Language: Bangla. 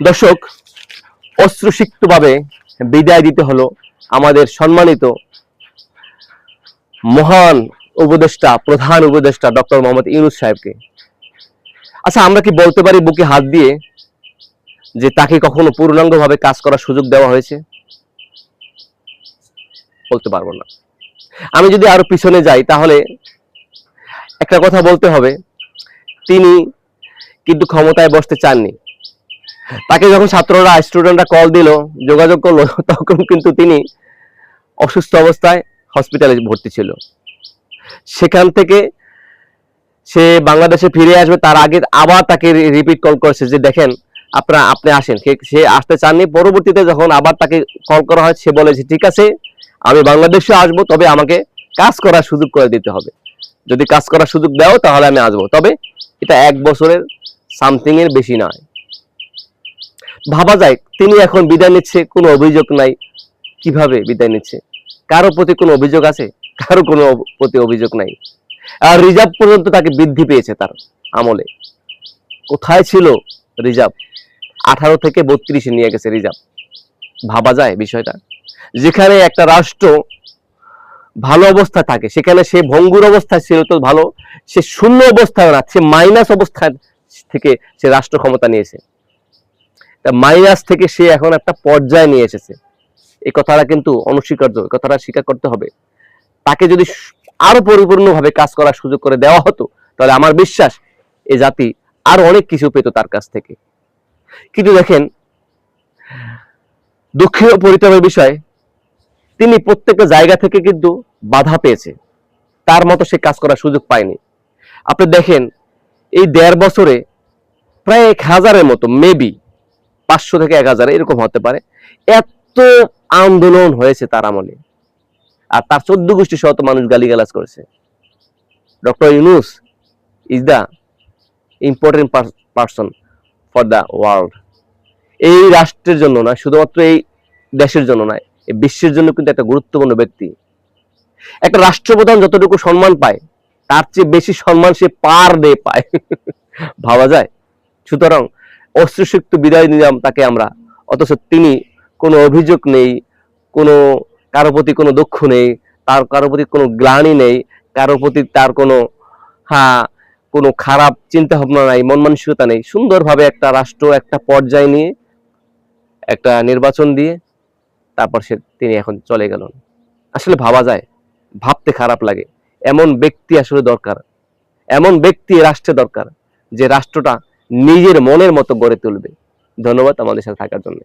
দর্শক, অশ্রুসিক্তভাবে বিদায় দিতে হলো আমাদের সম্মানিত মহান উপদেষ্টা, প্রধান উপদেষ্টা ডক্টর মোহাম্মদ ইউনূস সাহেবকে। আচ্ছা, আমরা কি বলতে পারি বুকে হাত দিয়ে যে তাকে কখনো পূর্ণাঙ্গভাবে কাজ করার সুযোগ দেওয়া হয়েছে? বলতে পারবো না। আমি যদি আরো পিছনে যাই তাহলে একটা কথা বলতে হবে, তিনি কিন্তু ক্ষমতায় বসতে চাননি। তাকে যখন ছাত্ররা, স্টুডেন্টরা কল দিল, যোগাযোগ করলো, তখন কিন্তু তিনি অসুস্থ অবস্থায় হসপিটালে ভর্তি ছিল। সেখান থেকে সে বাংলাদেশে ফিরে আসবে তার আগে আবার তাকে রিপিট কল করেছে যে দেখেন আপনি আসেন। সে আসতে চাননি। পরবর্তীতে যখন আবার তাকে কল করা হয়, সে বলেছে ঠিক আছে, আমি বাংলাদেশে আসবো, তবে আমাকে কাজ করার সুযোগ করে দিতে হবে। যদি কাজ করার সুযোগ দাও তাহলে আমি আসবো, তবে এটা 1 বছরের সামথিং এর বেশি নয়। ভাবা যায় তিনি এখন বিদায় নিচ্ছে, কোনো অভিযোগ নাই। কিভাবে বিদায় নিচ্ছে? কারো প্রতি কোনো অভিযোগ আছে? কারো কোনো প্রতি অভিযোগ নাই। আর রিজার্ভ পর্যন্ত তাকে বৃদ্ধি পেয়েছে তার আমলে। কোথায় ছিল রিজার্ভ? 18 থেকে 32 নিয়ে গেছে রিজার্ভ। ভাবা যায় বিষয়টা? যেখানে একটা রাষ্ট্র ভালো অবস্থায় থাকে, সেখানে সে ভঙ্গুর অবস্থায় ছিল তো ভালো, সে শূন্য অবস্থায় না, সে মাইনাস অবস্থায় থেকে সে রাষ্ট্র ক্ষমতা নিয়েছে। মাইনাস থেকে সে এখন একটা পর্যায়ে নিয়ে এসেছে। এই কথাটা কিন্তু অনস্বীকার্য, এই কথাটা স্বীকার করতে হবে। তাকে যদি আরো পরিপূর্ণভাবে কাজ করার সুযোগ করে দেওয়া হতো, তাহলে আমার বিশ্বাস এই জাতি আরো অনেক কিছু পেত তার কাছ থেকে। কিন্তু দেখেন, দুঃখের পরিতাপের বিষয়, তিনি প্রত্যেকটা জায়গা থেকে কিন্তু বাধা পেয়েছে। তার মতো সে কাজ করার সুযোগ পায়নি। আপনি দেখেন, এই 1.5 বছরে প্রায় 1000-এর মতো, মেবি 500 থেকে 1000 এরকম হতে পারে, এত আন্দোলন হয়েছে তার আমলে। আর তার 14 গোষ্ঠী সহ মানুষ গালিগালাজ করেছে। Doctor Yunus is the important person for the world. এই রাষ্ট্রের জন্য না, শুধুমাত্র এই দেশের জন্য নয়, এই বিশ্বের জন্য কিন্তু একটা গুরুত্বপূর্ণ ব্যক্তি। একটা রাষ্ট্রপ্রধান যতটুকু সম্মান পায়, তার চেয়ে বেশি সম্মান সে পার ডে পায়। ভাবা যায়? সুতরাং অশ্রুসিক্ত বিদায় নিলাম তাকে আমরা, অথচ তিনি কোনো অভিযোগ নেই, কোনো কারো প্রতি কোনো দুঃখ নেই, তার কারো প্রতি কোনো গ্লানি নেই, কারো প্রতি তার কোনো কোনো খারাপ চিন্তা ভাবনা নাই, মন মানসিকতা নেই। সুন্দরভাবে একটা রাষ্ট্র একটা পর্যায়ে নিয়ে একটা নির্বাচন দিয়ে তারপর তিনি এখন চলে গেলেন। আসলে ভাবা যায়, ভাবতে খারাপ লাগে। এমন ব্যক্তি আসলে দরকার, এমন ব্যক্তি রাষ্ট্রে দরকার যে রাষ্ট্রটা নিজের মনের মতো গড়ে তুলবে। ধন্যবাদ আমাদের সাথে থাকার জন্য।